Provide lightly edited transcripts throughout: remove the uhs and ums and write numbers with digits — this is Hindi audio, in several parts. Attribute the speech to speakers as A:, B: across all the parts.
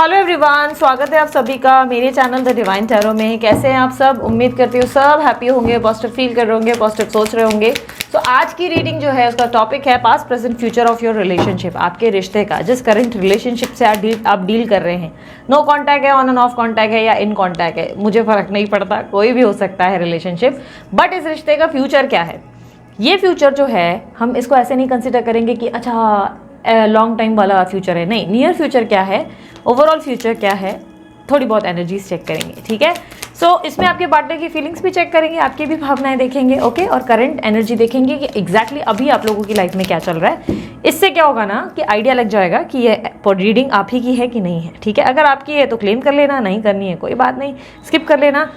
A: हेलो एवरीवन, स्वागत है आप सभी का मेरे चैनल द डिवाइन टैरो में। कैसे हैं आप सब? उम्मीद करती हूँ सब हैप्पी होंगे, पॉजिटिव फील कर रहे होंगे, पॉजिटिव सोच रहे होंगे। तो आज की रीडिंग जो है उसका टॉपिक है past present future of your relationship. आपके रिश्ते का, जिस करंट रिलेशनशिप से आप डील कर रहे हैं। नो कॉन्टैक्ट है, ऑन एंड ऑफ कॉन्टैक्ट है या इन कॉन्टैक्ट है, मुझे फर्क नहीं पड़ता, कोई भी हो सकता है रिलेशनशिप। बट इस रिश्ते का फ्यूचर क्या है? ये फ्यूचर जो है हम इसको ऐसे नहीं कंसिडर करेंगे कि अच्छा लॉन्ग टाइम वाला फ्यूचर है। नहीं, नियर फ्यूचर क्या है, ओवरऑल फ्यूचर क्या है, थोड़ी बहुत एनर्जीज चेक करेंगे। ठीक है, सो इसमें आपके पार्टनर की फीलिंग्स भी चेक करेंगे, आपकी भी भावनाएं देखेंगे। ओके, और करंट एनर्जी देखेंगे कि एग्जैक्टली अभी आप लोगों की लाइफ में क्या चल रहा है। इससे क्या होगा ना कि आइडिया लग जाएगा कि ये रीडिंग आप ही की है कि नहीं है। ठीक है, अगर आपकी है तो क्लेम कर लेना, नहीं करनी है कोई बात नहीं, स्किप कर लेना।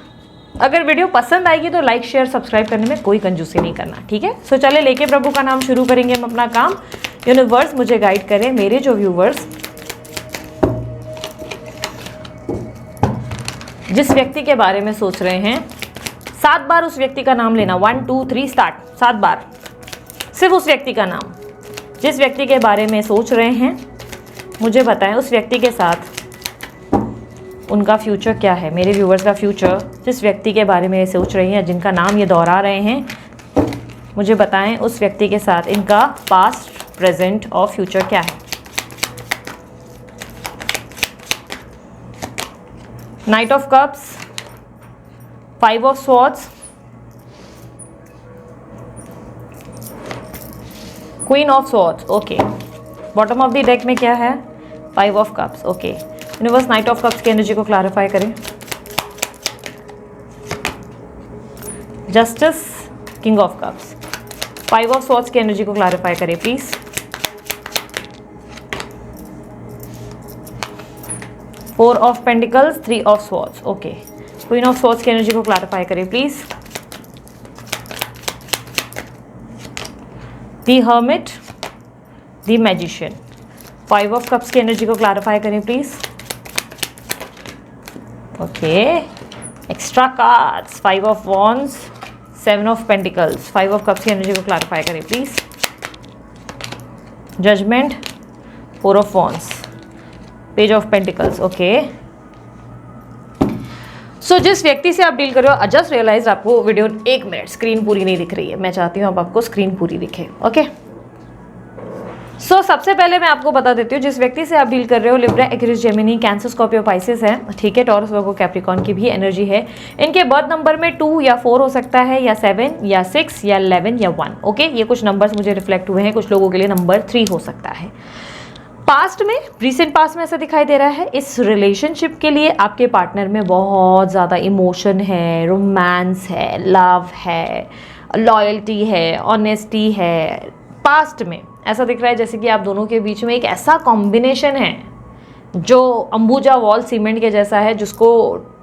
A: अगर वीडियो पसंद आएगी तो लाइक शेयर सब्सक्राइब करने में कोई कंजूसी नहीं करना। ठीक है, सो चले लेके प्रभु का नाम शुरू करेंगे हम अपना काम। यूनिवर्स मुझे गाइड करें, मेरे जो व्यूवर्स जिस व्यक्ति के बारे में सोच रहे हैं, 7 बार उस व्यक्ति का नाम लेना। 1 2 3 स्टार्ट। 7 बार सिर्फ उस व्यक्ति का नाम। जिस व्यक्ति के बारे में सोच रहे हैं मुझे बताएं उस व्यक्ति के साथ उनका फ्यूचर क्या है। मेरे व्यूवर्स का फ्यूचर, जिस व्यक्ति के बारे में सोच रही हैं, जिनका नाम ये दोहरा रहे हैं, मुझे बताएं उस व्यक्ति के साथ इनका पास्ट प्रेजेंट और फ्यूचर क्या है। Night of cups, 5 of swords, queen of swords. Okay, bottom of the deck में क्या है? 5 of cups. Okay, universe night of cups की एनर्जी को क्लैरिफाई करें। Justice, king of cups, 5 of swords की एनर्जी को क्लैरिफाई करें please. Four of pentacles, 3 of swords. Okay, queen of swords की एनर्जी को क्लैरिफाई करें please. The hermit, the magician, 5 of cups की एनर्जी को क्लैरिफाई करें please. Okay, extra cards, 5 of wands, 7 of pentacles, 5 of cups की एनर्जी को क्लैरिफाई करें please. Judgement, 4 of wands, page of pentacles. Okay, so जिस व्यक्ति से आप डील कर रहे हो, जस्ट रियलाइज आपको वीडियो 1 मिनट स्क्रीन पूरी नहीं दिख रही है। मैं चाहती हूँ अब आपको स्क्रीन पूरी दिखे। ओके, सो सबसे पहले मैं आपको बता देती हूँ जिस व्यक्ति से आप डील कर रहे हो, Libra, Aquarius, Gemini, cancer, Scorpio, Pisces है। ठीक है, टॉरस, वर्गो, कैप्रिकॉर्न की भी एनर्जी है। इनके बर्थ नंबर में 2 या 4 हो सकता है, या 7 या 6 या 11 या 1। ओके, ये कुछ नंबर्स मुझे रिफ्लेक्ट हुए हैं। कुछ लोगों के लिए नंबर 3 हो सकता है। पास्ट में, रिसेंट पास्ट में ऐसा दिखाई दे रहा है इस रिलेशनशिप के लिए आपके पार्टनर में बहुत ज़्यादा इमोशन है, रोमांस है, लव है, लॉयल्टी है, ऑनेस्टी है। पास्ट में ऐसा दिख रहा है जैसे कि आप दोनों के बीच में एक ऐसा कॉम्बिनेशन है जो अंबुजा वॉल सीमेंट के जैसा है, जिसको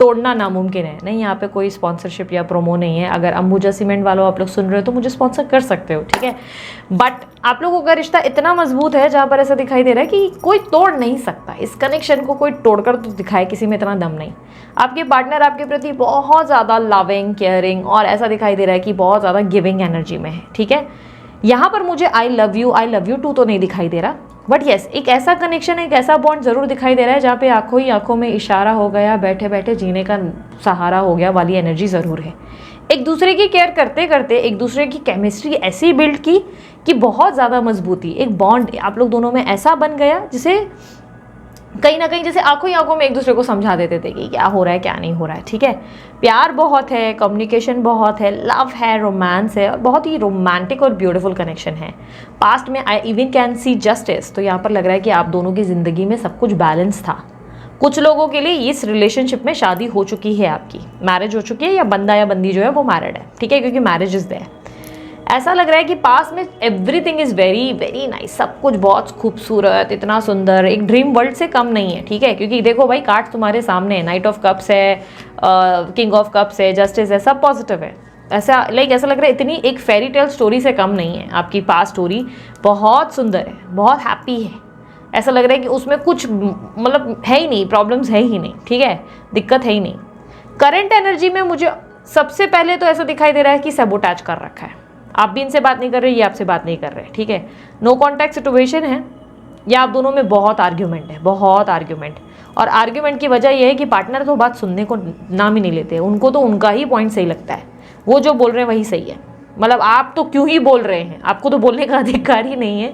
A: तोड़ना नामुमकिन है। नहीं, यहाँ पे कोई स्पॉन्सरशिप या प्रोमो नहीं है। अगर अंबुजा सीमेंट वालों आप लोग सुन रहे हो तो मुझे स्पॉन्सर कर सकते हो। ठीक है, बट आप लोगों का रिश्ता इतना मजबूत है जहाँ पर ऐसा दिखाई दे रहा है कि कोई तोड़ नहीं सकता। इस कनेक्शन को कोई तोड़कर तो दिखाए, किसी में इतना दम नहीं। आपके पार्टनर आपके प्रति बहुत ज़्यादा लविंग, केयरिंग और ऐसा दिखाई दे रहा है कि बहुत ज़्यादा गिविंग एनर्जी में है। ठीक है, यहाँ पर मुझे आई लव यू टू तो नहीं दिखाई दे रहा, बट येस, एक ऐसा कनेक्शन, एक ऐसा बॉन्ड जरूर दिखाई दे रहा है जहाँ पे आंखों ही आंखों में इशारा हो गया, बैठे बैठे जीने का सहारा हो गया वाली एनर्जी ज़रूर है। एक दूसरे की केयर करते करते एक दूसरे की केमिस्ट्री ऐसी बिल्ड की कि बहुत ज़्यादा मजबूती, एक बॉन्ड आप लोग दोनों में ऐसा बन गया जिसे कहीं ना कहीं जैसे आंखों ही आंखों में एक दूसरे को समझा देते थे कि क्या हो रहा है क्या नहीं हो रहा है। ठीक है, प्यार बहुत है, कम्युनिकेशन बहुत है, लव है, रोमांस है और बहुत ही रोमांटिक और ब्यूटीफुल कनेक्शन है। पास्ट में I even can C justice. तो यहाँ पर लग रहा है कि आप दोनों की ज़िंदगी में सब कुछ बैलेंस था। कुछ लोगों के लिए इस रिलेशनशिप में शादी हो चुकी है, आपकी मैरिज हो चुकी है, या बंदा या बंदी जो है वो मैरिड है। ठीक है, क्योंकि मैरिज इज़ देयर। ऐसा लग रहा है कि पास में everything is very very nice, सब कुछ बहुत खूबसूरत, इतना सुंदर, एक ड्रीम वर्ल्ड से कम नहीं है। ठीक है, क्योंकि देखो भाई, कार्ड्स तुम्हारे सामने है, नाइट ऑफ कप्स है, किंग ऑफ कप्स है, जस्टिस है, सब पॉजिटिव है। ऐसा ऐसा लग रहा है इतनी एक फेरी टेल स्टोरी से कम नहीं है आपकी पास्ट स्टोरी। बहुत सुंदर है, बहुत हैप्पी है। ऐसा लग रहा है कि उसमें कुछ मतलब है ही नहीं, प्रॉब्लम्स है ही नहीं। ठीक है, दिक्कत है ही नहीं। करंट एनर्जी में मुझे सबसे पहले तो ऐसा दिखाई दे रहा है कि सबोटाज कर रखा है। आप भी इनसे बात नहीं कर रहे, ये आपसे बात नहीं कर रहे। ठीक है, नो कॉन्टैक्ट सिचुएशन है, या आप दोनों में बहुत आर्ग्यूमेंट है, बहुत आर्ग्यूमेंट। और आर्ग्यूमेंट की वजह यह है कि पार्टनर तो बात सुनने को नाम ही नहीं लेते, उनको तो उनका ही पॉइंट सही लगता है, वो जो बोल रहे हैं वही सही है। मतलब आप तो क्यों ही बोल रहे हैं, आपको तो बोलने का अधिकार ही नहीं है,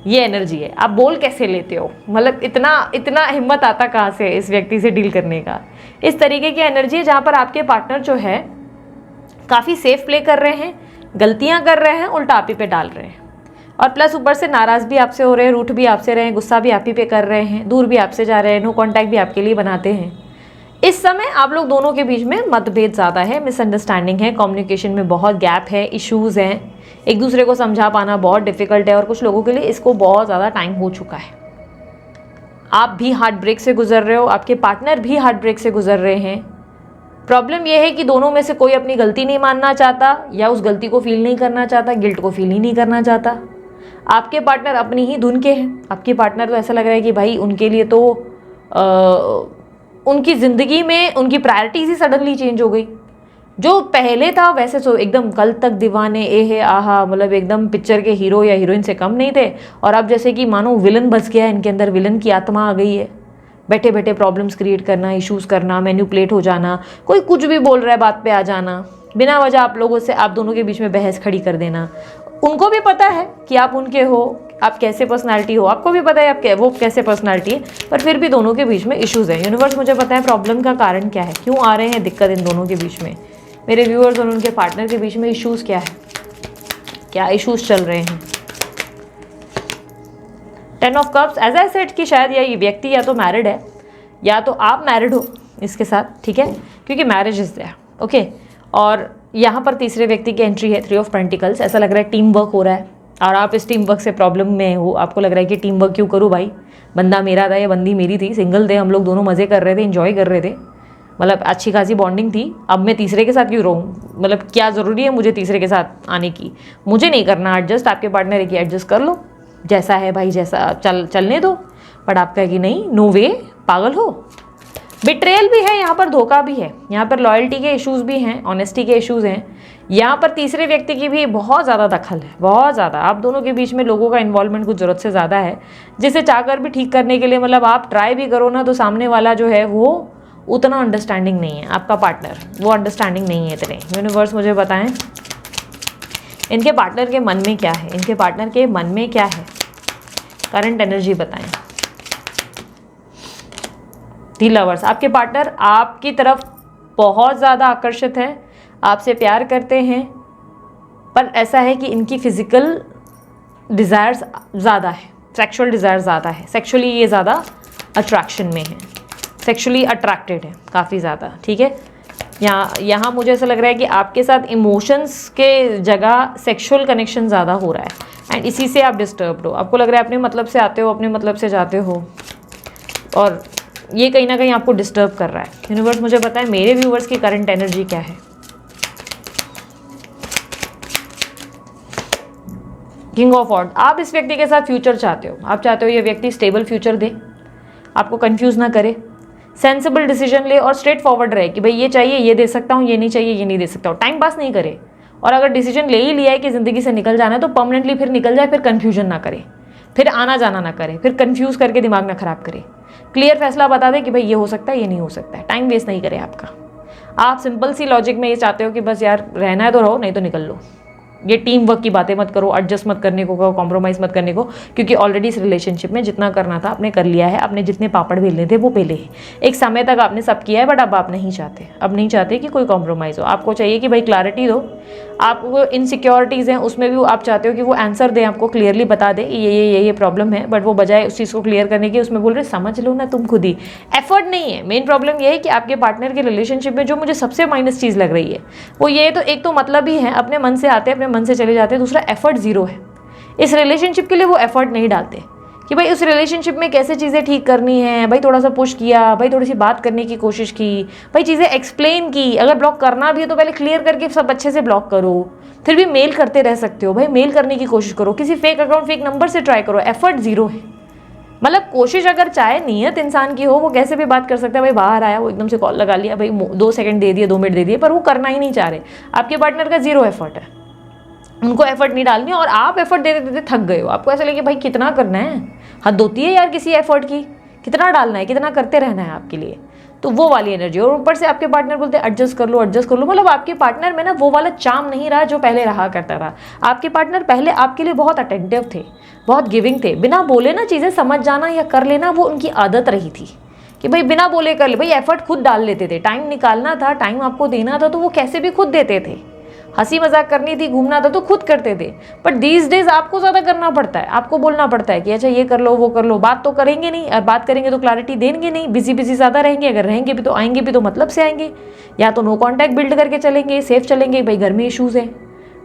A: ये एनर्जी है। आप बोल कैसे लेते हो, मतलब इतना हिम्मत आता कहाँ से इस व्यक्ति से डील करने का। इस तरीके की एनर्जी है जहाँ पर आपके पार्टनर जो है काफ़ी सेफ प्ले कर रहे हैं, गलतियाँ कर रहे हैं, उल्टा आप ही पे डाल रहे हैं, और प्लस ऊपर से नाराज़ भी आपसे हो रहे हैं, रूठ भी आपसे रहे हैं, गुस्सा भी आप ही पे कर रहे हैं, दूर भी आपसे जा रहे हैं, नो कॉन्टैक्ट भी आपके लिए बनाते हैं। इस समय आप लोग दोनों के बीच में मतभेद ज़्यादा है, मिसअंडरस्टैंडिंग है, कम्युनिकेशन में बहुत गैप है, इश्यूज़ हैं, एक दूसरे को समझा पाना बहुत डिफिकल्ट है, और कुछ लोगों के लिए इसको बहुत ज़्यादा टाइम हो चुका है। आप भी हार्ट ब्रेक से गुजर रहे हो, आपके पार्टनर भी हार्ट ब्रेक से गुजर रहे हैं। प्रॉब्लम यह है कि दोनों में से कोई अपनी गलती नहीं मानना चाहता, या उस गलती को फील नहीं करना चाहता, गिल्ट को फील ही नहीं करना चाहता। आपके पार्टनर अपनी ही धुन के हैं, आपके पार्टनर तो ऐसा लग रहा है कि भाई उनके लिए तो उनकी ज़िंदगी में उनकी प्रायोरिटीज़ ही सडनली चेंज हो गई। जो पहले था वैसे तो एकदम कल तक दीवाने ए है आहा, मतलब एकदम पिक्चर के हीरो या हीरोइन से कम नहीं थे, और अब जैसे कि मानो विलन बस गया है, इनके अंदर विलन की आत्मा आ गई है। बैठे बैठे प्रॉब्लम्स क्रिएट करना, इश्यूज़ करना, मैनिपुलेट हो जाना, कोई कुछ भी बोल रहा है बात पे आ जाना, बिना वजह आप लोगों से, आप दोनों के बीच में बहस खड़ी कर देना। उनको भी पता है कि आप उनके हो, आप कैसे पर्सनालिटी हो, आपको भी पता है आप वो कैसे पर्सनालिटी है, पर फिर भी दोनों के बीच में इश्यूज़ हैं। यूनिवर्स मुझे पता है प्रॉब्लम का कारण क्या है, क्यों आ रहे हैं दिक्कत इन दोनों के बीच में, मेरे व्यूअर्स और उनके पार्टनर के बीच में इश्यूज़ क्या है, क्या इश्यूज़ चल रहे हैं। 10 of cups, as I said कि शायद ये व्यक्ति या तो मैरिड है या तो आप मैरिड हो इसके साथ, ठीक है, क्योंकि मैरिज इज देयर, ओके। और यहाँ पर तीसरे व्यक्ति की एंट्री है, 3 ऑफ पेंटिकल्स। ऐसा लग रहा है टीम वर्क हो रहा है, और आप इस टीम वर्क से प्रॉब्लम में हो, आपको लग रहा है कि टीम वर्क क्यों करूँ भाई, बंदा मेरा था या बंदी मेरी थी, सिंगल थे हम लोग, दोनों मज़े कर रहे थे, इन्जॉय कर रहे थे, मतलब अच्छी खासी बॉन्डिंग थी, अब मैं तीसरे के साथ क्यों रहूँ, मतलब क्या ज़रूरी है मुझे तीसरे के साथ आने की, मुझे नहीं करना एडजस्ट, आपके पार्टनर है कि एडजस्ट कर लो, जैसा है भाई जैसा चलने दो। बट आपका है कि नहीं, नो वे, पागल हो। बिट्रेयल भी है यहाँ पर, धोखा भी है यहाँ पर, लॉयल्टी के इश्यूज़ भी हैं, ऑनेस्टी के इश्यूज़ हैं यहाँ पर, तीसरे व्यक्ति की भी बहुत ज़्यादा दखल है, बहुत ज़्यादा। आप दोनों के बीच में लोगों का इन्वॉल्वमेंट कुछ ज़रूरत से ज़्यादा है, जिसे चाहकर भी ठीक करने के लिए, मतलब आप ट्राई भी करो ना तो सामने वाला जो है वो उतना अंडरस्टैंडिंग नहीं है, आपका पार्टनर वो अंडरस्टैंडिंग नहीं है इतने। यूनिवर्स मुझे बताएं इनके पार्टनर के मन में क्या है, इनके पार्टनर के मन में क्या है, करंट एनर्जी बताएं। दी लवर्स, आपके पार्टनर आपकी तरफ बहुत ज़्यादा आकर्षित है, आपसे प्यार करते हैं, पर ऐसा है कि इनकी फिजिकल डिज़ायर्स ज़्यादा है, सेक्सुअल डिज़ायर ज़्यादा है, सेक्सुअली ये ज़्यादा अट्रैक्शन में है, सेक्सुअली अट्रैक्टेड है काफ़ी ज़्यादा, ठीक है। यहाँ मुझे ऐसा लग रहा है कि आपके साथ इमोशंस के जगह सेक्सुअल कनेक्शन ज़्यादा हो रहा है, एंड इसी से आप डिस्टर्ब्ड हो। आपको लग रहा है अपने मतलब से आते हो, अपने मतलब से जाते हो, और ये कहीं ना कहीं आपको डिस्टर्ब कर रहा है। यूनिवर्स मुझे पता है मेरे व्यूवर्स की करंट एनर्जी क्या है। किंग ऑफ वॉन्ड्स, आप इस व्यक्ति के साथ फ्यूचर चाहते हो, आप चाहते हो ये व्यक्ति स्टेबल फ्यूचर दे, आपको कंफ्यूज ना करे, सेंसिबल डिसीजन ले और स्ट्रेट फॉरवर्ड रहे कि भाई ये चाहिए ये दे सकता हूँ, ये नहीं चाहिए ये नहीं दे सकता हूँ, टाइम पास नहीं करे। और अगर डिसीजन ले ही लिया है कि ज़िंदगी से निकल जाना है तो परमानेंटली फिर निकल जाए, फिर कन्फ्यूजन ना करे, फिर आना जाना ना करे, फिर कन्फ्यूज़ करके दिमाग ना खराब करे। क्लियर फैसला बता दे कि भाई ये हो सकता है ये नहीं हो सकता है, टाइम वेस्ट नहीं करे आपका। आप सिंपल सी लॉजिक में ये चाहते हो कि बस यार रहना है तो रहो, नहीं तो निकल लो। ये टीम वर्क की बातें मत करो, एडजस्ट मत करने को कहो, कॉम्प्रोमाइज़ मत करने को, क्योंकि ऑलरेडी इस रिलेशनशिप में जितना करना था आपने कर लिया है, आपने जितने पापड़ बेलने थे वो बेले हैं, एक समय तक आपने सब किया है, बट अब आप नहीं चाहते, अब नहीं चाहते कि कोई कॉम्प्रोमाइज़ हो। आपको चाहिए कि भाई क्लैरिटी दो, आपको इनसिक्योरिटीज़ हैं उसमें भी आप चाहते हो कि वो आंसर दें, आपको क्लियरली बता दें ये प्रॉब्लम है, बट वो बजाय उस चीज़ को क्लियर करने की उसमें बोल रहे समझ लो ना तुम खुद ही, एफर्ट नहीं है। मेन प्रॉब्लम ये है कि आपके पार्टनर के रिलेशनशिप में जो मुझे सबसे माइनस चीज़ लग रही है वो ये, तो एक तो मतलब ही है अपने मन से आते हैं अपने मन से चले जाते हैं, दूसरा एफर्ट ज़ीरो है इस रिलेशनशिप के लिए, वो एफर्ट नहीं डालते कि भाई उस रिलेशनशिप में कैसे चीज़ें ठीक करनी है, भाई थोड़ा सा पुश किया, भाई थोड़ी सी बात करने की कोशिश की, भाई चीज़ें एक्सप्लेन की, अगर ब्लॉक करना भी है तो पहले क्लियर करके सब अच्छे से ब्लॉक करो, फिर भी मेल करते रह सकते हो, भाई मेल करने की कोशिश करो, किसी फेक अकाउंट फेक नंबर से ट्राई करो, एफर्ट ज़ीरो है। मतलब कोशिश अगर चाहे नीयत इंसान की हो वो कैसे भी बात कर सकता है, भाई बाहर आया वो एकदम से कॉल लगा लिया, भाई 2 सेकंड दे दिए 2 मिनट दे दिए, पर वो करना ही नहीं चाह रहे। आपके पार्टनर का ज़ीरो एफर्ट है, उनको एफर्ट नहीं डालनी, और आप एफर्ट देते देते थक गए हो, आपको ऐसा लगे भाई कितना करना है, हद होती है यार किसी एफर्ट की, कितना डालना है, कितना करते रहना है आपके लिए, तो वो वाली एनर्जी। और ऊपर से आपके पार्टनर बोलते हैं एडजस्ट कर लो, एडजस्ट कर लो, मतलब आपके पार्टनर में ना वो वाला चार्म नहीं रहा जो पहले रहा करता था। आपके पार्टनर पहले आपके लिए बहुत अटेंटिव थे, बहुत गिविंग थे, बिना बोले ना चीज़ें समझ जाना या कर लेना वो उनकी आदत रही थी कि भाई बिना बोले कर ले, भाई एफर्ट खुद डाल लेते थे, टाइम निकालना था, टाइम आपको देना था तो वो कैसे भी खुद देते थे, हंसी मजाक करनी थी, घूमना था तो खुद करते थे। बट दीज डेज आपको ज़्यादा करना पड़ता है, आपको बोलना पड़ता है कि अच्छा ये कर लो वो कर लो, बात तो करेंगे नहीं, और बात करेंगे तो क्लैरिटी देंगे नहीं, बिजी बिजी ज़्यादा रहेंगे, अगर रहेंगे भी तो आएंगे भी तो मतलब से आएंगे, या तो नो कॉन्टैक्ट बिल्ड करके चलेंगे, सेफ चलेंगे, भाई घर में इशूज़ है,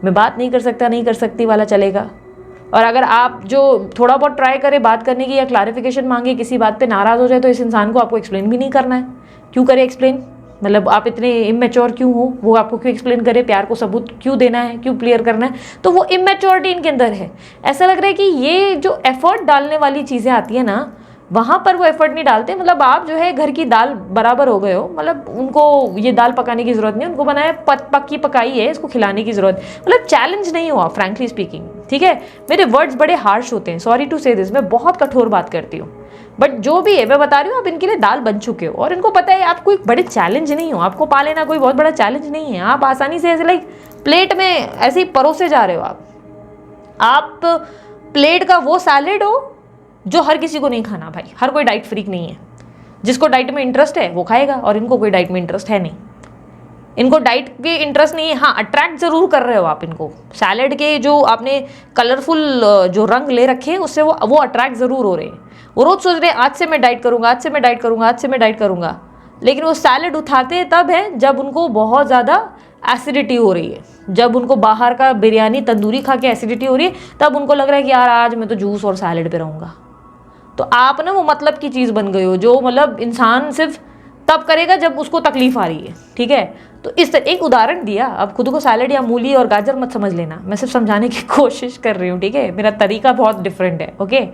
A: मैं बात नहीं कर सकता नहीं कर सकती वाला चलेगा। और अगर आप जो थोड़ा बहुत ट्राई करें बात करने की या क्लैरिफिकेशन मांगे, किसी बात पे नाराज़ हो जाए तो इस इंसान को आपको एक्सप्लेन भी नहीं करना है। क्यों करे एक्सप्लेन, मतलब आप इतने इमेच्योर क्यों हो, वो आपको क्यों एक्सप्लेन करे, प्यार को सबूत क्यों देना है, क्यों क्लियर करना है, तो वो इमेच्योरिटी इनके अंदर है। ऐसा लग रहा है कि ये जो एफर्ट डालने वाली चीज़ें आती है ना, वहाँ पर वो एफर्ट नहीं डालते। मतलब आप जो है घर की दाल बराबर हो गए हो, मतलब उनको ये दाल पकाने की ज़रूरत नहीं, उनको बनाया पक्की पकाई है, इसको खिलाने की ज़रूरत, मतलब चैलेंज नहीं हुआ फ्रैंकली स्पीकिंग, ठीक है। मेरे वर्ड्स बड़े हार्श होते हैं, सॉरी टू से दिस, मैं बहुत कठोर बात करती हूँ, बट जो भी है मैं बता रही हूँ, आप इनके लिए दाल बन चुके हो और इनको पता है आप कोई बड़े चैलेंज नहीं हो, आपको पा लेना कोई बहुत बड़ा चैलेंज नहीं है, आप आसानी से ऐसे लाइक प्लेट में ऐसे ही परोसे जा रहे हो। आप प्लेट का वो सैलेड हो जो हर किसी को नहीं खाना, भाई हर कोई डाइट फ्रीक नहीं है, जिसको डाइट में इंटरेस्ट है वो खाएगा, और इनको कोई डाइट में इंटरेस्ट है नहीं, इनको डाइट के इंटरेस्ट नहीं है। हाँ, अट्रैक्ट जरूर कर रहे हो आप इनको, सैलेड के जो आपने कलरफुल जो रंग ले रखे हैं उससे वो अट्रैक्ट जरूर हो रहे हैं। वो रोज सोच रहे हैं आज से मैं डाइट करूंगा, आज से मैं डाइट करूंगा, आज से मैं डाइट करूंगा, लेकिन वो सैलेड उठाते तब है जब उनको बहुत ज़्यादा एसिडिटी हो रही है, जब उनको बाहर का बिरयानी तंदूरी खा के एसिडिटी हो रही है, तब उनको लग रहा है कि यार आज मैं तो जूस और सैलेड पे रहूँगा। तो आप ना वो मतलब की चीज़ बन गई हो, जो मतलब इंसान सिर्फ तब करेगा जब उसको तकलीफ आ रही है, ठीक है। तो इस तरह एक उदाहरण दिया, अब खुद को सैलेड या मूली और गाजर मत समझ लेना, मैं सिर्फ समझाने की कोशिश कर रही हूँ, ठीक है, मेरा तरीका बहुत डिफरेंट है, ओके।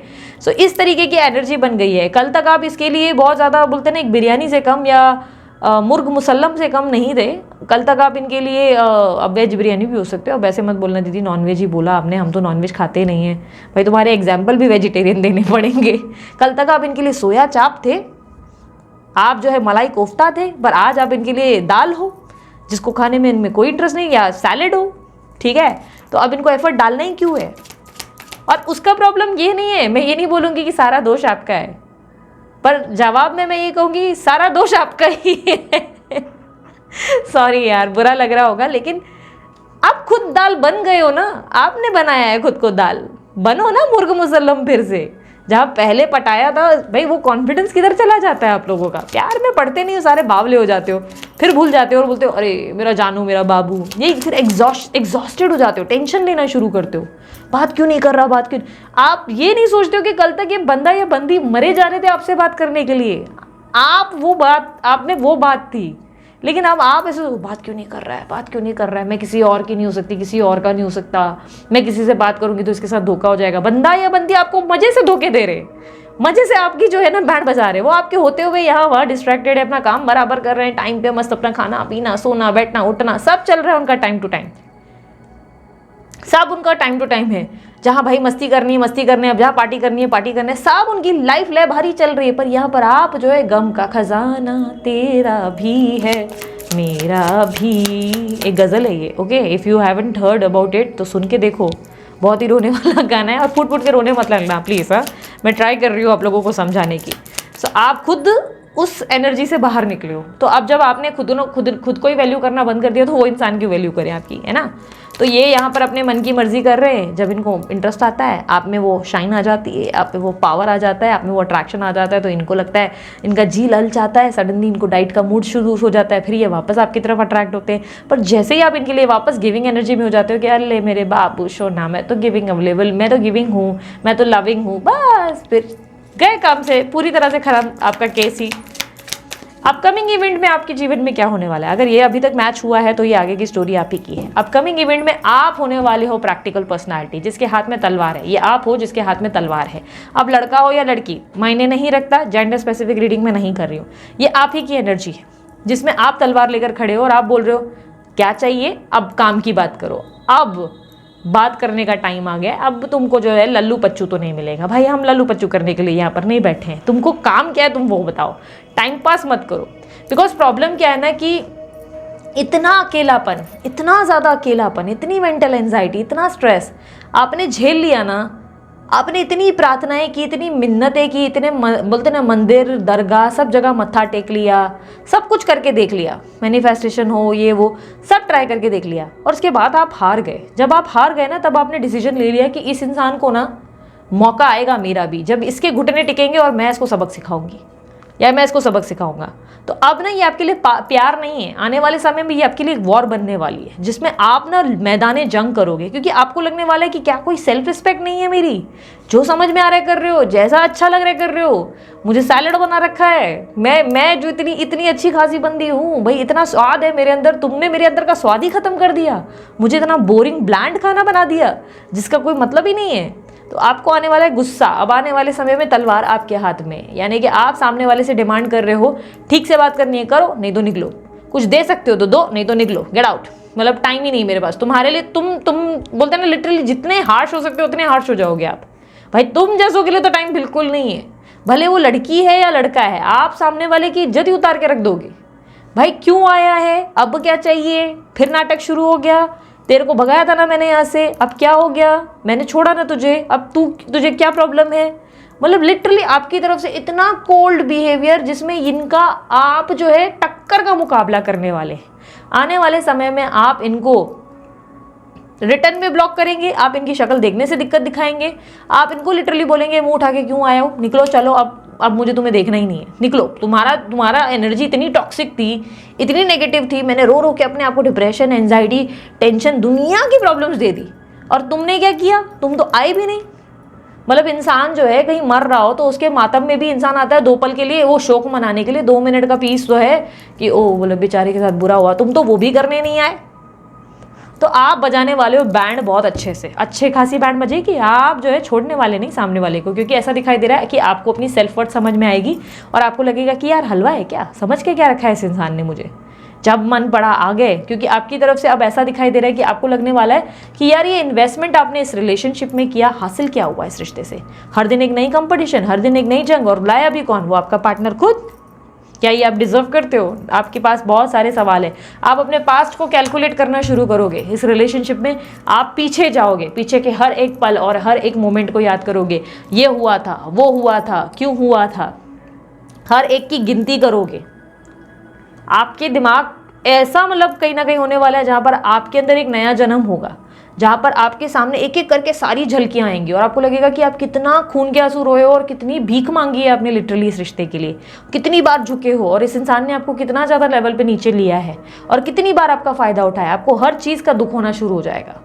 A: सो इस तरीके की एनर्जी बन गई है। कल तक आप इसके लिए बहुत ज़्यादा बोलते ना एक बिरयानी से कम या मुर्ग मुसल्लम से कम नहीं थे, कल तक आप इनके लिए अब वेज बिरयानी भी हो सकते हो। अब ऐसे मत बोलना दीदी नॉन वेज ही बोला आपने, हम तो नॉन वेज खाते नहीं हैं, भाई तुम्हारे एग्जाम्पल भी वेजिटेरियन देने पड़ेंगे। कल तक आप इनके लिए सोया चाप थे, आप जो है मलाई कोफ्ता थे, पर आज आप इनके लिए दाल हो जिसको खाने में इनमें कोई इंटरेस्ट नहीं, या सैलेड हो, ठीक है। तो अब इनको एफर्ट डालना ही क्यों है। और उसका प्रॉब्लम ये नहीं है, मैं ये नहीं बोलूँगी कि सारा दोष आपका है, पर जवाब में मैं ये कहूँगी सारा दोष आपका ही है। सॉरी यार, बुरा लग रहा होगा, लेकिन आप खुद दाल बन गए हो ना, आपने बनाया है खुद को दाल, बनो ना मुर्ग मुसल्लम फिर से। जहाँ पहले पटाया था भाई, वो कॉन्फिडेंस किधर चला जाता है आप लोगों का। प्यार में पढ़ते नहीं हो, सारे बावले हो जाते हो, फिर भूल जाते हो और बोलते हो अरे मेरा जानू मेरा बाबू, ये फिर एग्जॉस्टेड हो जाते हो, टेंशन लेना शुरू करते हो, बात क्यों नहीं कर रहा, बात क्यों। आप ये नहीं सोचते हो कि कल तक ये बंदा या बंदी मरे जा रहे थे आपसे बात करने के लिए, आप वो बात, आपने वो बात थी, लेकिन अब आप ऐसे बात क्यों नहीं कर रहा है, बात क्यों नहीं कर रहा है, मैं किसी और की नहीं हो सकती, किसी और का नहीं हो सकता, मैं किसी से बात करूंगी तो इसके साथ धोखा हो जाएगा। बंदा या बंदी आपको मजे से धोखे दे रहे, मजे से आपकी जो है ना बैंड बजा रहे, वो आपके होते हुए यहाँ वहाँ डिस्ट्रैक्टेड है, अपना काम बराबर कर रहे हैं, टाइम पे मस्त अपना खाना पीना सोना बैठना उठना सब चल रहा है उनका, टाइम टू टाइम सब उनका टाइम टू टाइम है। जहाँ भाई मस्ती करनी है मस्ती करने, अब जहाँ पार्टी करनी है पार्टी करने, सब उनकी लाइफ ले भारी चल रही है। पर यहाँ पर आप जो है गम का खजाना तेरा भी है मेरा भी, एक गज़ल है ये, okay. If you haven't heard about it तो सुन के देखो, बहुत ही रोने वाला गाना है, और फुट फुट के रोने मत लगना प्लीज़। हाँ, मैं ट्राई कर रही हूँ आप लोगों को समझाने की। सो आप खुद उस एनर्जी से बाहर निकले हो, तो अब जब आपने खुद को ही वैल्यू करना बंद कर दिया तो वो इंसान की वैल्यू करे आपकी, है ना। तो ये यहाँ पर अपने मन की मर्जी कर रहे हैं, जब इनको इंटरेस्ट आता है आप में वो शाइन आ जाती है, आप में वो पावर आ जाता है, आप में वो अट्रैक्शन आ जाता है, तो इनको लगता है इनका जी लल जाता है, सडनली इनको डाइट का मूड शुरू हो जाता है, फिर ये वापस आपकी तरफ अट्रैक्ट होते हैं। पर जैसे ही आप इनके लिए वापस गिविंग एनर्जी में हो जाते हो कि अरे मेरे बाबू शोना, मैं तो गिविंग अवेलेबल, मैं तो गिविंग हूँ, मैं तो लविंग हूँ, बस फिर गए काम से, पूरी तरह से खराब आपका केस ही। अपकमिंग इवेंट में आपके जीवन में क्या होने वाला है, अगर ये अभी तक मैच हुआ है तो ये आगे की स्टोरी आप ही की है। अपकमिंग इवेंट में आप होने वाले हो प्रैक्टिकल पर्सनालिटी, जिसके हाथ में तलवार है, ये आप हो जिसके हाथ में तलवार है। अब लड़का हो या लड़की मायने नहीं रखता, जेंडर स्पेसिफिक रीडिंग में नहीं कर रही हूँ, ये आप ही की एनर्जी है जिसमें आप तलवार लेकर खड़े हो और आप बोल रहे हो क्या चाहिए, अब काम की बात करो, अब बात करने का टाइम आ गया, अब तुमको जो है लल्लू पच्चू तो नहीं मिलेगा। भाई हम लल्लू पच्चू करने के लिए यहाँ पर नहीं बैठे हैं, तुमको काम क्या है तुम वो बताओ, टाइम पास मत करो। बिकॉज प्रॉब्लम क्या है ना कि इतना अकेलापन, इतना ज़्यादा अकेलापन, इतनी मेंटल एंजाइटी, इतना स्ट्रेस आपने झेल लिया ना, आपने इतनी प्रार्थनाएं की, इतनी मिन्नतें की, इतने बोलते ना मंदिर दरगाह सब जगह मत्था टेक लिया, सब कुछ करके देख लिया, मैनिफेस्टेशन हो ये वो सब ट्राई करके देख लिया, और उसके बाद आप हार गए। जब आप हार गए ना, तब आपने डिसीजन ले लिया कि इस इंसान को ना मौका आएगा मेरा भी, जब इसके घुटने टिकेंगे और मैं इसको सबक सिखाऊंगी या मैं इसको सबक सिखाऊंगा। तो अब ना ये आपके लिए प्यार नहीं है, आने वाले समय में ये आपके लिए एक वॉर बनने वाली है, जिसमें आप ना मैदान जंग करोगे, क्योंकि आपको लगने वाला है कि क्या कोई सेल्फ रिस्पेक्ट नहीं है मेरी, जो समझ में आ रहा है कर रहे हो, जैसा अच्छा लग रहा है कर रहे हो, मुझे सैलड बना रखा है, मैं जो इतनी अच्छी खासी बंदी हूँ भाई, इतना स्वाद है मेरे अंदर, तुमने मेरे अंदर का स्वाद ही खत्म कर दिया, मुझे इतना बोरिंग ब्लैंड खाना बना दिया जिसका कोई मतलब ही नहीं है। तो आपको आने वाला है गुस्सा, अब आने वाले समय में तलवार आपके हाथ में, यानी कि आप सामने वाले से डिमांड कर रहे हो ठीक से बात करनी है करो, नहीं तो निकलो, कुछ दे सकते हो तो दो, नहीं तो निकलो, गेट आउट, मतलब टाइम ही नहीं मेरे पास तुम्हारे लिए। तुम बोलते हैं ना लिटरली जितने हार्श हो सकते हो उतने हार्श हो जाओगे आप। भाई तुम जैसों के लिए तो टाइम बिल्कुल नहीं है, भले वो लड़की है या लड़का है, आप सामने वाले की इज्जत ही उतार के रख दोगे। भाई क्यों आया है, अब क्या चाहिए, फिर नाटक शुरू हो गया, तेरे को भगाया था ना मैंने यहाँ से, अब क्या हो गया, मैंने छोड़ा ना तुझे, अब तुझे क्या प्रॉब्लम है। मतलब लिटरली आपकी तरफ से इतना कोल्ड बिहेवियर, जिसमें इनका आप जो है टक्कर का मुकाबला करने वाले हैं। आने वाले समय में आप इनको रिटर्न में ब्लॉक करेंगे, आप इनकी शक्ल देखने से दिक्कत दिखाएंगे, आप इनको लिटरली बोलेंगे मुंह उठा के क्यों आए हो, निकलो चलो, अब मुझे तुम्हें देखना ही नहीं है, निकलो। तुम्हारा एनर्जी इतनी टॉक्सिक थी, इतनी नेगेटिव थी, मैंने रो रो के अपने आप को डिप्रेशन, एंजाइटी, टेंशन, दुनिया की प्रॉब्लम्स दे दी, और तुमने क्या किया, तुम तो आए भी नहीं। मतलब इंसान जो है कहीं मर रहा हो तो उसके मातम में भी इंसान आता है 2 पल के लिए, वो शोक मनाने के लिए 2 मिनट का पीस तो है कि ओ बोले बेचारे के साथ बुरा हुआ, तुम तो वो भी करने नहीं आए। तो आप बजाने वाले हो बैंड बहुत अच्छे से, अच्छे खासी बैंड बजेगी, आप जो है छोड़ने वाले नहीं सामने वाले को, क्योंकि ऐसा दिखाई दे रहा है कि आपको अपनी सेल्फ वर्थ समझ में आएगी और आपको लगेगा कि यार हलवा है क्या, समझ के क्या रखा है इस इंसान ने मुझे, जब मन पड़ा आ गए। क्योंकि आपकी तरफ से अब ऐसा दिखाई दे रहा है कि आपको लगने वाला है कि यार ये इन्वेस्टमेंट आपने इस रिलेशनशिप में किया, हासिल क्या हुआ इस रिश्ते से। हर दिन एक नई कंपटीशन, हर दिन एक नई जंग, और लाया भी कौन, वो आपका पार्टनर खुद। क्या ये आप डिजर्व करते हो? आपके पास बहुत सारे सवाल है। आप अपने पास्ट को कैलकुलेट करना शुरू करोगे इस रिलेशनशिप में, आप पीछे जाओगे, पीछे के हर एक पल और हर एक मोमेंट को याद करोगे, ये हुआ था, वो हुआ था, क्यों हुआ था, हर एक की गिनती करोगे। आपके दिमाग ऐसा मतलब कहीं ना कहीं होने वाला है जहाँ पर आपके अंदर एक नया जन्म होगा, जहाँ पर आपके सामने एक एक करके सारी झलकियाँ आएंगी और आपको लगेगा कि आप कितना खून के आंसू रोए हो और कितनी भीख मांगी है आपने लिटरली इस रिश्ते के लिए, कितनी बार झुके हो और इस इंसान ने आपको कितना ज़्यादा लेवल पे नीचे लिया है और कितनी बार आपका फ़ायदा उठाया। आपको हर चीज़ का दुख होना शुरू हो जाएगा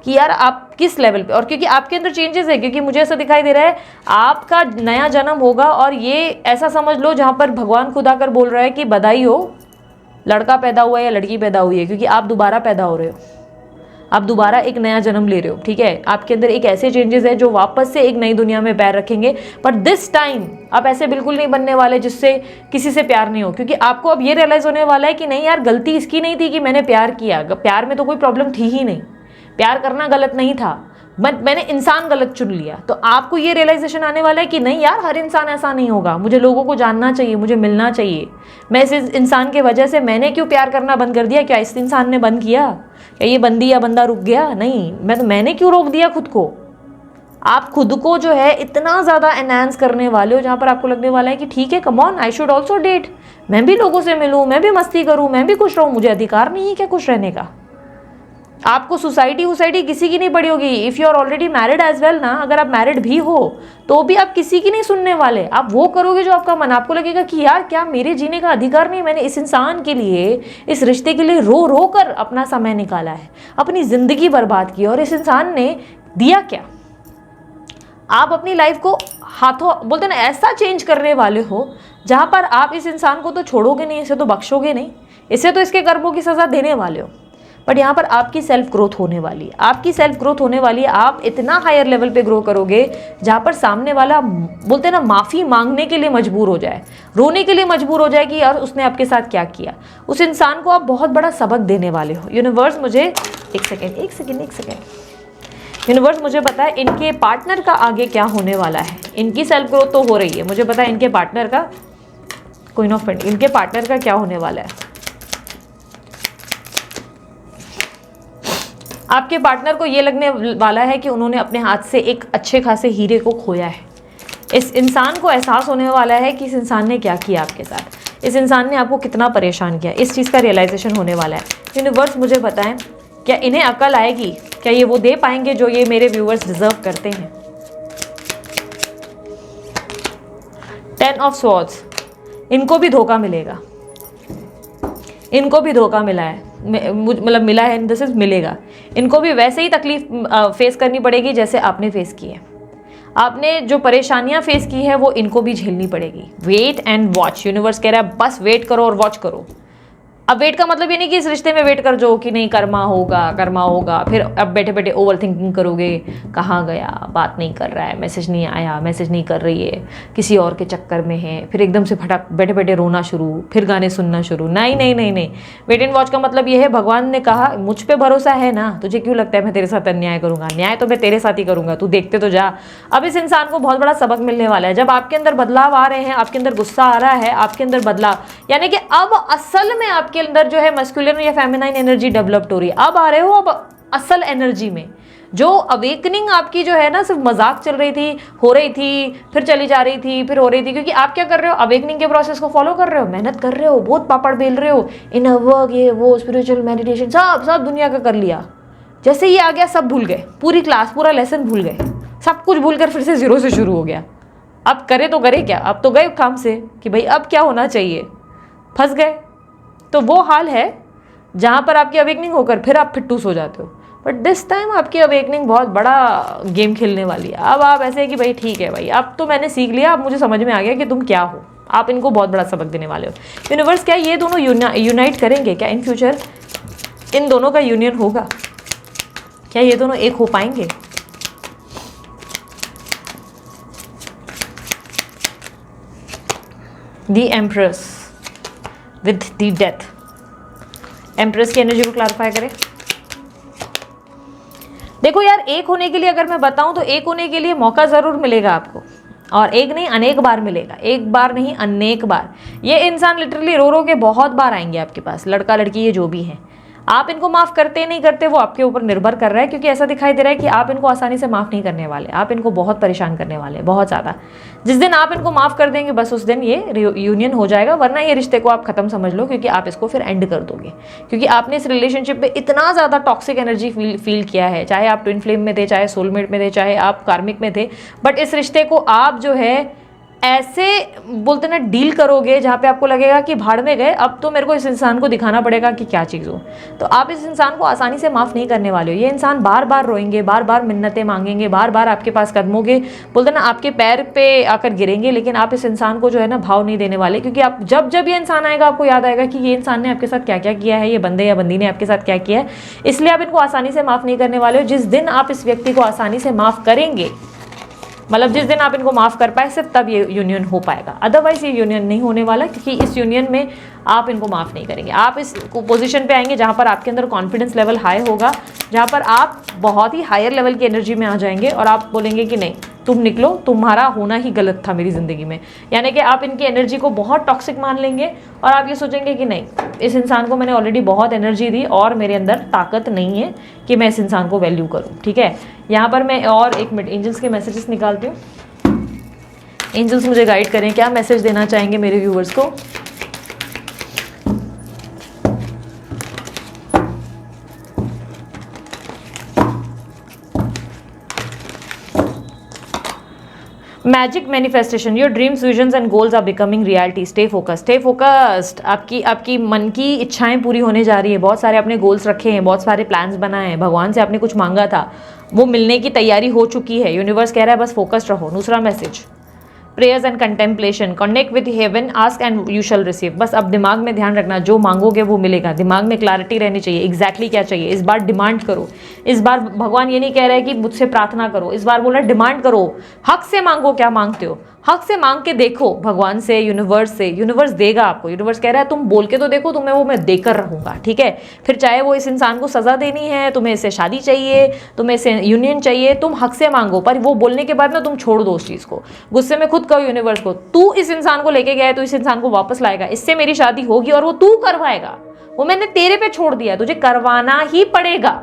A: कि यार आप किस लेवल पे, और क्योंकि आपके अंदर चेंजेस है, क्योंकि मुझे ऐसा दिखाई दे रहा है आपका नया जन्म होगा। और ये ऐसा समझ लो जहाँ पर भगवान खुद आकर बोल रहा है कि बधाई हो, लड़का पैदा हुआ है या लड़की पैदा हुई है, क्योंकि आप दोबारा पैदा हो रहे हो, आप दोबारा एक नया जन्म ले रहे हो। ठीक है, आपके अंदर एक ऐसे चेंजेस है जो वापस से एक नई दुनिया में पैर रखेंगे। पर दिस टाइम आप ऐसे बिल्कुल नहीं बनने वाले जिससे किसी से प्यार नहीं हो, क्योंकि आपको अब ये रियलाइज होने वाला है कि नहीं यार गलती इसकी नहीं थी कि मैंने प्यार किया, प्यार में तो कोई प्रॉब्लम थी ही नहीं, प्यार करना गलत नहीं था, मैंने इंसान गलत चुन लिया। तो आपको ये रियलाइजेशन आने वाला है कि नहीं यार हर इंसान ऐसा नहीं होगा, मुझे लोगों को जानना चाहिए, मुझे मिलना चाहिए। मैं इस इंसान के वजह से मैंने क्यों प्यार करना बंद कर दिया, क्या इस इंसान ने बंद किया, क्या ये बंदी या बंदा रुक गया? नहीं, मैंने क्यों रोक दिया खुद को। आप खुद को जो है इतना ज़्यादा एनहांस करने वाले हो जहाँ पर आपको लगने वाला है कि ठीक है come on, I should also date, मैं भी लोगों से मिलूँ, मैं भी मस्ती करूँ, मैं भी खुश रहूँ, मुझे अधिकार नहीं है क्या खुश रहने का? आपको सोसाइटी किसी की नहीं पड़ी होगी। If you are already married as well ना, अगर आप मैरिड भी हो तो भी आप किसी की नहीं सुनने वाले, आप वो करोगे जो आपका मन, आपको लगेगा कि यार क्या मेरे जीने का अधिकार नहीं, मैंने इस इंसान के लिए, इस रिश्ते के लिए रो रो कर अपना समय निकाला है, अपनी ज़िंदगी बर्बाद की, और इस इंसान ने दिया क्या? आप अपनी लाइफ को हाथों बोलते ना ऐसा चेंज करने वाले हो जहाँ पर आप इस इंसान को तो छोड़ोगे नहीं, इसे तो बख्शोगे नहीं, इसे तो इसके कर्मों की सज़ा देने वाले हो। बट यहाँ पर आपकी सेल्फ ग्रोथ होने वाली है, आपकी सेल्फ ग्रोथ होने वाली है। आप इतना हायर लेवल पे ग्रो करोगे जहाँ पर सामने वाला बोलते हैं ना माफ़ी मांगने के लिए मजबूर हो जाए, रोने के लिए मजबूर हो जाए कि यार उसने आपके साथ क्या किया। उस इंसान को आप बहुत बड़ा सबक देने वाले हो। यूनिवर्स मुझे एक सेकेंड यूनिवर्स मुझे बताए इनके पार्टनर का आगे क्या होने वाला है। इनकी सेल्फ ग्रोथ तो हो रही है, मुझे बताए इनके पार्टनर का, क्वीन ऑफ पेंटिकल्स, इनके पार्टनर का क्या होने वाला है। आपके पार्टनर को ये लगने वाला है कि उन्होंने अपने हाथ से एक अच्छे खासे हीरे को खोया है। इस इंसान को एहसास होने वाला है कि इस इंसान ने क्या किया आपके साथ, इस इंसान ने आपको कितना परेशान किया, इस चीज़ का रियलाइजेशन होने वाला है। यूनिवर्स मुझे बताएं क्या इन्हें अकल आएगी, क्या ये वो दे पाएंगे जो ये मेरे व्यूअर्स डिजर्व करते हैं। 10 ऑफ स्वॉर्ड्स, इनको भी धोखा मिलेगा, इनको भी धोखा मिला है, मतलब मिला है इन द सेंस मिलेगा। इनको भी वैसे ही तकलीफ फेस करनी पड़ेगी जैसे आपने फेस की है। आपने जो परेशानियां फेस की है वो इनको भी झेलनी पड़ेगी। वेट एंड वॉच, यूनिवर्स कह रहा है बस वेट करो और वॉच करो। अब वेट का मतलब ये नहीं कि इस रिश्ते में वेट कर जो कि नहीं कर्मा होगा, फिर अब बैठे बैठे ओवर थिंकिंग करोगे, कहाँ गया, बात नहीं कर रहा है, मैसेज नहीं आया, मैसेज नहीं कर रही है, किसी और के चक्कर में है, फिर एकदम से फटाक बैठे बैठे रोना शुरू, फिर गाने सुनना शुरू। नहीं नहीं नहीं नहीं, वेट एंड वॉच का मतलब ये है भगवान ने कहा मुझ पे भरोसा है ना, तुझे क्यों लगता है मैं तेरे साथ अन्याय करूंगा, न्याय तो मैं तेरे साथ ही करूंगा, तू देखते तो जा। अब इस इंसान को बहुत बड़ा सबक मिलने वाला है। जब आपके अंदर बदलाव आ रहे हैं, आपके अंदर गुस्सा आ रहा है, आपके अंदर बदलाव, यानी कि अब असल में आपके अंदर जो है मस्कुलिन या फेमिनाइन एनर्जी डेवलप्ड हो रही है। अब आ रहे हो अब असल एनर्जी में। जो अवेकनिंग आपकी जो है ना सिर्फ मजाक चल रही थी, हो रही थी, फिर चली जा रही थी, फिर हो रही थी, क्योंकि आप क्या कर रहे हो, अवेकनिंग के प्रोसेस को फॉलो कर रहे हो, मेहनत कर रहे हो, बहुत पापड़ बेल रहे हो, इनर वर्क, ये वो, स्पिरिचुअल मेडिटेशन, सब दुनिया का कर लिया। जैसे ये आ गया सब भूल गए, पूरी क्लास पूरा लेसन भूल गए, सब कुछ भूल कर फिर से जीरो से शुरू हो गया। अब करे तो करे क्या, अब तो गए काम से कि भाई अब क्या होना चाहिए, फंस गए। तो वो हाल है जहाँ पर आपकी अवेकनिंग होकर फिर आप फिट्टूस हो जाते हो। बट दिस टाइम आपकी अवेकनिंग बहुत बड़ा गेम खेलने वाली है। अब आप ऐसे है कि भाई ठीक है भाई, अब तो मैंने सीख लिया, अब मुझे समझ में आ गया कि तुम क्या हो। आप इनको बहुत बड़ा सबक देने वाले हो। यूनिवर्स क्या ये दोनों यूनाइट करेंगे क्या इन फ्यूचर, इन दोनों का यूनियन होगा क्या, ये दोनों एक हो पाएंगे। The empress with the death, empress की एनर्जी को क्लैरिफाई करें। देखो यार, एक होने के लिए अगर मैं बताऊं तो एक होने के लिए मौका ज़रूर मिलेगा आपको, और एक नहीं अनेक बार मिलेगा, एक बार नहीं अनेक बार। ये इंसान लिटरली रो रो के बहुत बार आएंगे आपके पास, लड़का लड़की ये जो भी हैं। आप इनको माफ़ करते नहीं करते वो आपके ऊपर निर्भर कर रहा है, क्योंकि ऐसा दिखाई दे रहा है कि आप इनको आसानी से माफ़ नहीं करने वाले, आप इनको बहुत परेशान करने वाले, बहुत ज़्यादा। जिस दिन आप इनको माफ़ कर देंगे बस उस दिन ये यूनियन हो जाएगा, वरना ये रिश्ते को आप ख़त्म समझ लो, क्योंकि आप इसको फिर एंड कर दोगे। क्योंकि आपने इस रिलेशनशिप में इतना ज़्यादा टॉक्सिक एनर्जी फील किया है, चाहे आप ट्विन फ्लेम में थे, चाहे सोलमेट में थे, चाहे आप कार्मिक में थे, बट इस रिश्ते को आप जो है ऐसे बोलते ना डील करोगे जहाँ पे आपको लगेगा कि भाड़ में गए, अब तो मेरे को इस इंसान को दिखाना पड़ेगा कि क्या चीज़ हो। तो आप इस इंसान को आसानी से माफ़ नहीं करने वाले हो। ये इंसान बार बार रोएंगे, बार बार मिन्नतें मांगेंगे, बार बार आपके पास कदमों के बोलते ना आपके पैर पे आकर गिरेंगे, लेकिन आप इस इंसान को जो है ना भाव नहीं देने वाले। क्योंकि आप जब ये इंसान आएगा आपको याद आएगा कि ये इंसान ने आपके साथ क्या क्या किया है, ये बंदे या बंदी ने आपके साथ क्या किया है, इसलिए आप इनको आसानी से माफ़ नहीं करने वाले हो। जिस दिन आप इस व्यक्ति को आसानी से माफ़ करेंगे, मतलब जिस दिन आप इनको माफ़ कर पाए, सिर्फ तब ये यूनियन हो पाएगा, अदरवाइज ये यूनियन नहीं होने वाला, क्योंकि इस यूनियन में आप इनको माफ़ नहीं करेंगे। आप इस पोजीशन पे आएंगे जहाँ पर आपके अंदर कॉन्फिडेंस लेवल हाई होगा, जहाँ पर आप बहुत ही हायर लेवल की एनर्जी में आ जाएंगे और आप बोलेंगे कि नहीं तुम निकलो, तुम्हारा होना ही गलत था मेरी ज़िंदगी में। यानी कि आप इनकी एनर्जी को बहुत टॉक्सिक मान लेंगे और आप ये सोचेंगे कि नहीं, इस इंसान को मैंने ऑलरेडी बहुत एनर्जी दी और मेरे अंदर ताकत नहीं है कि मैं इस इंसान को वैल्यू करूँ। ठीक है, यहाँ पर मैं और एक मिनट एंजल्स के मैसेजेस निकालती हूँ। एंजल्स मुझे गाइड करें, क्या मैसेज देना चाहेंगे मेरे व्यूवर्स को। Magic manifestation, your dreams visions and goals are becoming reality, stay focused, stay focused. आपकी मन की इच्छाएं पूरी होने जा रही है। बहुत सारे आपने गोल्स रखे हैं, बहुत सारे प्लान्स बनाए हैं, भगवान से आपने कुछ मांगा था, वो मिलने की तैयारी हो चुकी है। यूनिवर्स कह रहा है बस फोकस्ड रहो। दूसरा message, prayers and contemplation, connect with heaven, ask and you shall receive. बस अब दिमाग में ध्यान रखना, जो मांगोगे वो मिलेगा। दिमाग में क्लैरिटी रहनी चाहिए, एग्जैक्टली क्या चाहिए। इस बार डिमांड करो। इस बार भगवान ये नहीं कह रहे कि मुझसे प्रार्थना करो, इस बार बोल रहे डिमांड करो, हक से मांगो क्या मांगते हो। हक से मांग के देखो, भगवान से, यूनिवर्स से, यूनिवर्स देगा आपको। यूनिवर्स कह रहा है तुम बोल के तो देखो, तुम्हें वो मैं देकर रहूंगा, ठीक है। फिर चाहे वो इस इंसान को सजा देनी है, तुम्हें इससे शादी चाहिए, तुम्हें इससे यूनियन चाहिए, तुम हक से मांगो, पर वो बोलने के बाद ना तुम छोड़ दो उस चीज़ को। गुस्से में खुद कहो यूनिवर्स को, तू इस इंसान को लेके गया है, तू इस इंसान को वापस लाएगा, इससे मेरी शादी होगी और वो तू करवाएगा, वो मैंने तेरे पे छोड़ दिया, तुझे करवाना ही पड़ेगा,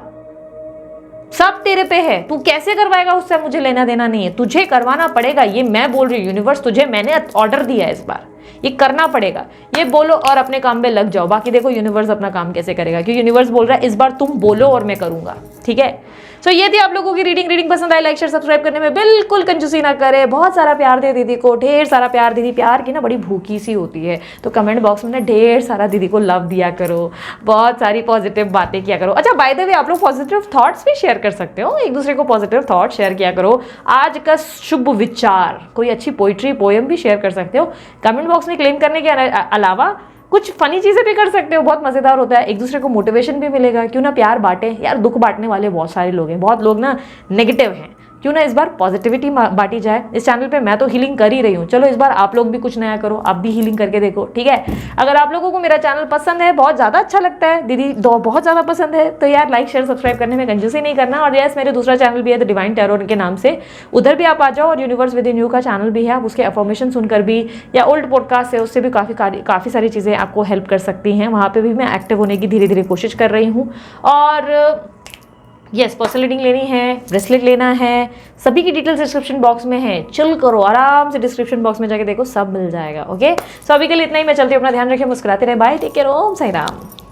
A: सब तेरे पे है, तू कैसे करवाएगा उससे मुझे लेना देना नहीं है, तुझे करवाना पड़ेगा, ये मैं बोल रही हूँ यूनिवर्स, तुझे मैंने ऑर्डर दिया है इस बार, ये करना पड़ेगा। ये बोलो और अपने काम पे लग जाओ, बाकी देखो यूनिवर्स अपना काम कैसे करेगा, क्योंकि यूनिवर्स बोल रहा है इस बार तुम बोलो और मैं करूंगा, ठीक है। सो ये थी आप लोगों की रीडिंग पसंद आई, लाइक शेयर सब्सक्राइब करने में बिल्कुल कंजूसी ना करे, बहुत सारा प्यार दे दीदी को, ढेर सारा प्यार। दीदी प्यार की ना बड़ी भूखी सी होती है, तो कमेंट बॉक्स में ना ढेर सारा दीदी को लव दिया करो, बहुत सारी पॉजिटिव बातें किया करो। अच्छा बाय द वे आप लोग पॉजिटिव थॉट्स भी शेयर कर सकते हो, एक दूसरे को पॉजिटिव थॉट शेयर किया करो, आज का शुभ विचार, कोई अच्छी पोइट्री पोएम भी शेयर कर सकते हो। कमेंट बॉक्स में क्लेम करने के अलावा कुछ फनी चीज़ें भी कर सकते हो, बहुत मज़ेदार होता है, एक दूसरे को मोटिवेशन भी मिलेगा। क्यों ना प्यार बांटें यार, दुख बांटने वाले बहुत सारे लोग हैं, बहुत लोग ना नेगेटिव हैं, क्यों ना इस बार पॉजिटिविटी बांटी जाए। इस चैनल पे मैं तो हीलिंग कर ही रही हूँ, चलो इस बार आप लोग भी कुछ नया करो, आप भी हीलिंग करके देखो, ठीक है। अगर आप लोगों को मेरा चैनल पसंद है, बहुत ज़्यादा अच्छा लगता है दीदी, बहुत ज़्यादा पसंद है, तो यार लाइक शेयर सब्सक्राइब करने में कंजूसी नहीं करना। और यस मेरे दूसरा चैनल भी है द डिवाइन टैरो के नाम से, उधर भी आप आ जाओ, और यूनिवर्स विद इन यू का चैनल भी है, आप उसके अफर्मेशन सुनकर भी, या ओल्ड पॉडकास्ट है उससे भी काफ़ी सारी चीज़ें आपको हेल्प कर सकती हैं, वहाँ पर भी मैं एक्टिव होने की धीरे धीरे कोशिश कर रही हूँ। और यस पर्सनल रीडिंग लेनी है, ब्रेसलेट लेना है, सभी की डिटेल्स डिस्क्रिप्शन बॉक्स में है, चिल करो आराम से, डिस्क्रिप्शन बॉक्स में जाके देखो, सब मिल जाएगा। ओके सो अभी के लिए इतना ही, मैं चलती हूँ, अपना ध्यान रखें, मुस्कुराते रहे, बाय, टेक केयर, ओम साई राम।